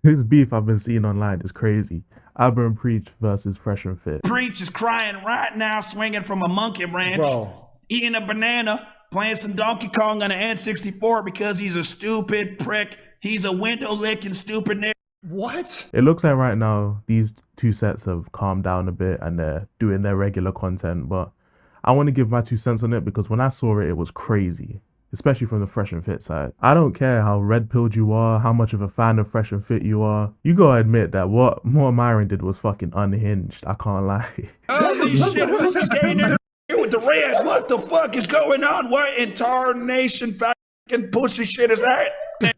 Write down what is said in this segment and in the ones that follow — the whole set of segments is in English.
This beef I've been seeing online is crazy. AbaNPreach versus FreshandFit. Preach is crying right now, swinging from a monkey branch, Bro. eating a banana, playing some Donkey Kong on an N64 because he's a stupid prick. He's a window licking stupid nigga. What? It looks like right now these two sets have calmed down a bit and they're doing their regular content, but I want to give my 2 cents on it because when I saw it, it was crazy. Especially from the FreshandFit side. I don't care how red-pilled you are, how much of a fan of FreshandFit you are. You gotta admit that what Myron did was fucking unhinged. I can't lie. Holy shit, who's this gay nigga here with the red? What the fuck is going on? What in tarnation fucking pussy shit is that?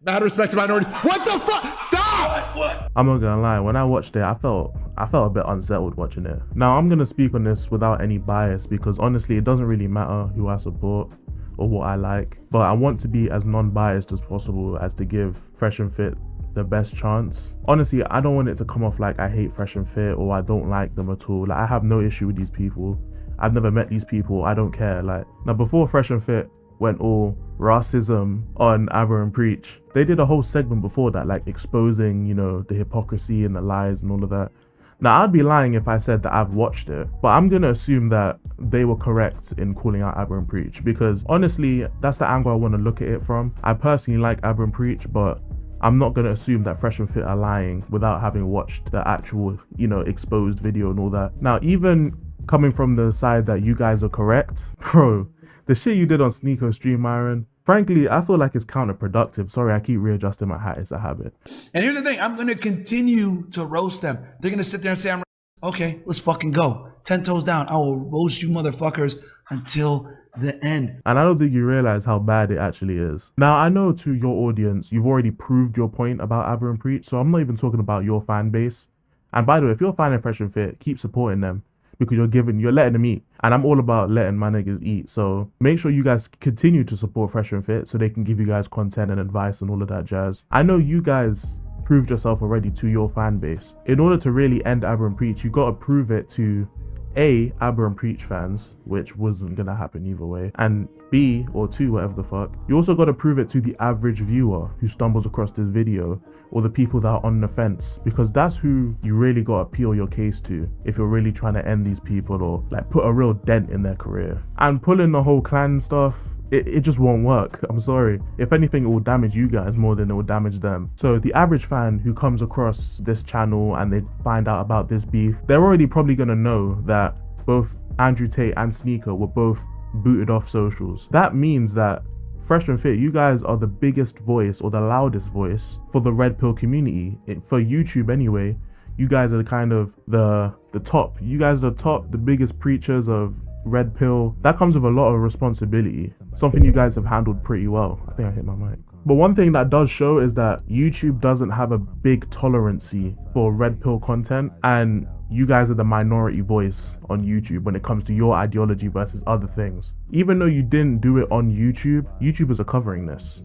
Mad respect to minorities. What the fuck? Stop! What? I'm not gonna lie, when I watched it, I felt a bit unsettled watching it. Now, I'm gonna speak on this without any bias because honestly, it doesn't really matter who I support or what I like, but I want to be as non-biased as possible as to give FreshandFit the best chance. Honestly, I don't want it to come off like I hate FreshandFit or I don't like them at all. Like, I have no issue with these people. I've never met these people. I don't care. Like, now before FreshandFit went all racism on AbaNPreach, they did a whole segment before that, like exposing, you know, the hypocrisy and the lies and all of that. Now, I'd be lying if I said that I've watched it, but I'm gonna assume that they were correct in calling out AbaNPreach because honestly, that's the angle I want to look at it from. I personally like AbaNPreach, but I'm not gonna assume that FreshandFit are lying without having watched the actual, you know, exposed video and all that. Now, even coming from the side that you guys are correct, bro, the shit you did on SNEAKO stream, Myron, frankly, I feel like it's counterproductive. Sorry, I keep readjusting my hat. It's a habit. And here's the thing, I'm gonna continue to roast them. They're gonna sit there and say, okay, let's fucking go. 10 toes down. I will roast you motherfuckers until the end. And I don't think you realize how bad it actually is. Now, I know to your audience, you've already proved your point about AbaNPreach, so I'm not even talking about your fan base. And by the way, if you're a fan of FreshandFit, keep supporting them because you're letting them eat. And I'm all about letting my niggas eat. So make sure you guys continue to support FreshandFit so they can give you guys content and advice and all of that jazz. I know you guys proved yourself already to your fan base. In order to really end AbaNPreach, you gotta prove it to A, AbaNPreach fans, which wasn't gonna happen either way, and B, or 2, whatever the fuck, you also gotta prove it to the average viewer who stumbles across this video, or the people that are on the fence, because that's who you really gotta appeal your case to if you're really trying to end these people or like put a real dent in their career. And pulling the whole clan stuff, it just won't work. I'm sorry. If anything, it will damage you guys more than it will damage them. So the average fan who comes across this channel and they find out about this beef, they're already probably gonna know that both Andrew Tate and SNEAKO were both booted off socials. That means that FreshandFit, you guys are the biggest voice or the loudest voice for the red pill community. For YouTube anyway, you guys are kind of the top. You guys are the top, the biggest preachers of red pill. That comes with a lot of responsibility. Something you guys have handled pretty well. I think I hit my mic. But one thing that does show is that YouTube doesn't have a big tolerancy for red pill content, and you guys are the minority voice on YouTube when it comes to your ideology versus other things. Even though you didn't do it on YouTube, YouTubers are covering this.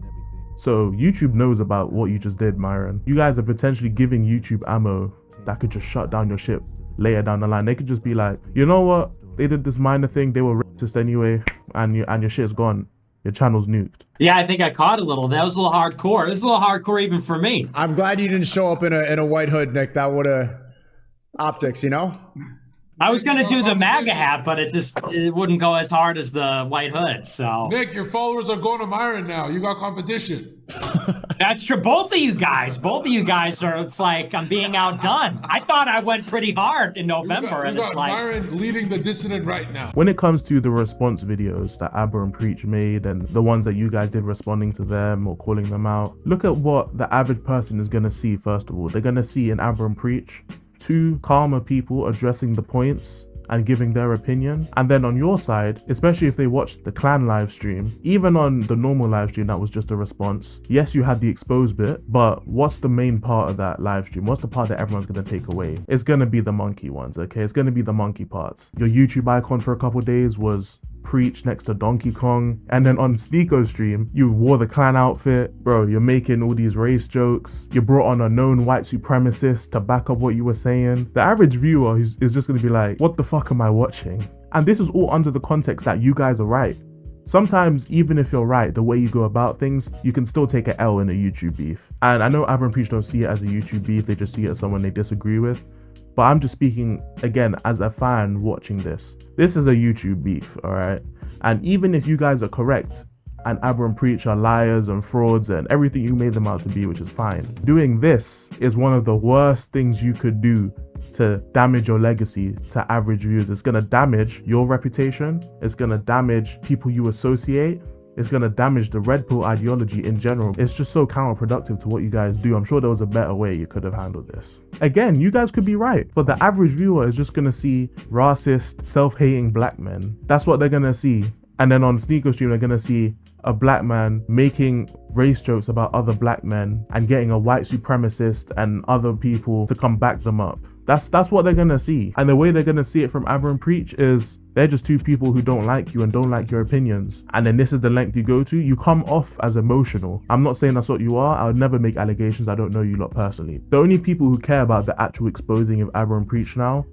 So YouTube knows about what you just did, Myron. You guys are potentially giving YouTube ammo that could just shut down your ship later down the line. They could just be like, you know what? They did this minor thing, they were racist anyway, and your shit's gone. Your channel's nuked. Yeah, I think I caught a little. That was a little hardcore. It was a little hardcore even for me. I'm glad you didn't show up in a white hood, Nick. That would have optics, you know? I was gonna do the MAGA hat, but it wouldn't go as hard as the white hood. So Nick, your followers are going to Myron now. You got competition. that's true. Both of you guys are. It's like I'm being outdone. I thought I went pretty hard in November, You got it's like Myron leading the dissident right now. When it comes to the response videos that AbaNPreach made and the ones that you guys did responding to them or calling them out, look at what the average person is gonna see. First of all, they're gonna see in AbaNPreach 2 calmer people addressing the points and giving their opinion. And then on your side, especially if they watched the clan live stream, even on the normal live stream that was just a response, yes, you had the exposed bit, but what's the main part of that live stream? What's the part that everyone's gonna take away? It's gonna be the monkey ones, okay? It's gonna be the monkey parts. Your YouTube icon for a couple days was Preach next to Donkey Kong, and then on SNEAKO stream you wore the clan outfit, bro. You're making all these race jokes, you brought on a known white supremacist to back up what you were saying. The average viewer is just gonna be like, what the fuck am I watching? And this is all under the context that you guys are right. Sometimes, even if you're right, the way you go about things, you can still take an L in a YouTube beef. And I know AbaNPreach don't see it as a YouTube beef, they just see it as someone they disagree with. But I'm just speaking, again, as a fan watching this. This is a YouTube beef, alright? And even if you guys are correct, and AbaNPreach are liars and frauds and everything you made them out to be, which is fine, doing this is one of the worst things you could do to damage your legacy to average viewers. It's gonna damage your reputation. It's gonna damage people you associate. It's gonna damage the red pill ideology in general. It's just so counterproductive to what you guys do. I'm sure there was a better way you could have handled this. Again, you guys could be right, but the average viewer is just gonna see racist, self-hating black men. That's what they're gonna see. And then on SNEAKO stream, they're gonna see a black man making race jokes about other black men and getting a white supremacist and other people to come back them up. That's what they're gonna see. And the way they're gonna see it from AbaNPreach is they're just two people who don't like you and don't like your opinions. And then this is the length you go to. You come off as emotional. I'm not saying that's what you are. I would never make allegations. I don't know you lot personally. The only people who care about the actual exposing of AbaNPreach now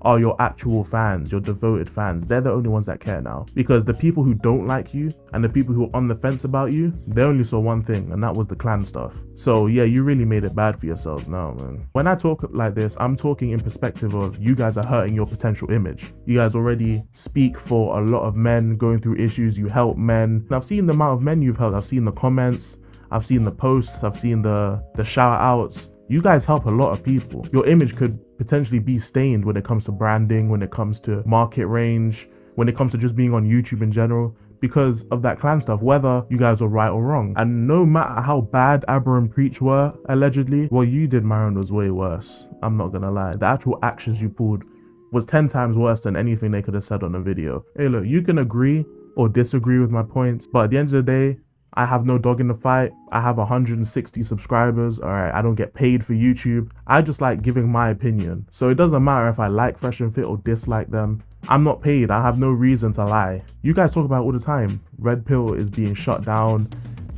are your actual fans, your devoted fans. They're the only ones that care now, because the people who don't like you and the people who are on the fence about you, they only saw one thing, and that was the clan stuff. So yeah, you really made it bad for yourselves now, man. When I talk like this, I'm talking in perspective of you guys are hurting your potential image. You guys already speak for a lot of men going through issues. You help men. And I've seen the amount of men you've helped. I've seen the comments, I've seen the posts, I've seen the shout outs. You guys help a lot of people. Your image could potentially be stained when it comes to branding, when it comes to market range, when it comes to just being on YouTube in general, because of that clan stuff, whether you guys were right or wrong. And no matter how bad AbaNPreach were, allegedly, what you did, Myron, was way worse. I'm not gonna lie. The actual actions you pulled was 10 times worse than anything they could have said on the video. Hey, look, you can agree or disagree with my points, but at the end of the day, I have no dog in the fight. I have 160 subscribers. All right, I don't get paid for YouTube. I just like giving my opinion. So it doesn't matter if I like FreshandFit or dislike them. I'm not paid. I have no reason to lie. You guys talk about it all the time. Red Pill is being shut down.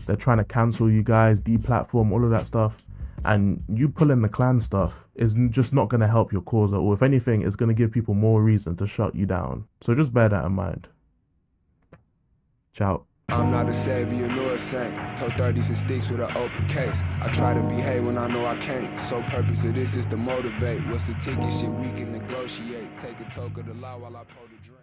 They're trying to cancel you guys, deplatform, all of that stuff. And you pulling the clan stuff is just not going to help your cause at all. If anything, it's going to give people more reason to shut you down. So just bear that in mind. Ciao. I'm not a savior nor a saint. Told 30s and sticks with an open case. I try to behave when I know I can't. So purpose of this is to motivate. What's the ticket? Shit we can negotiate. Take a toke of the law while I pull the drink.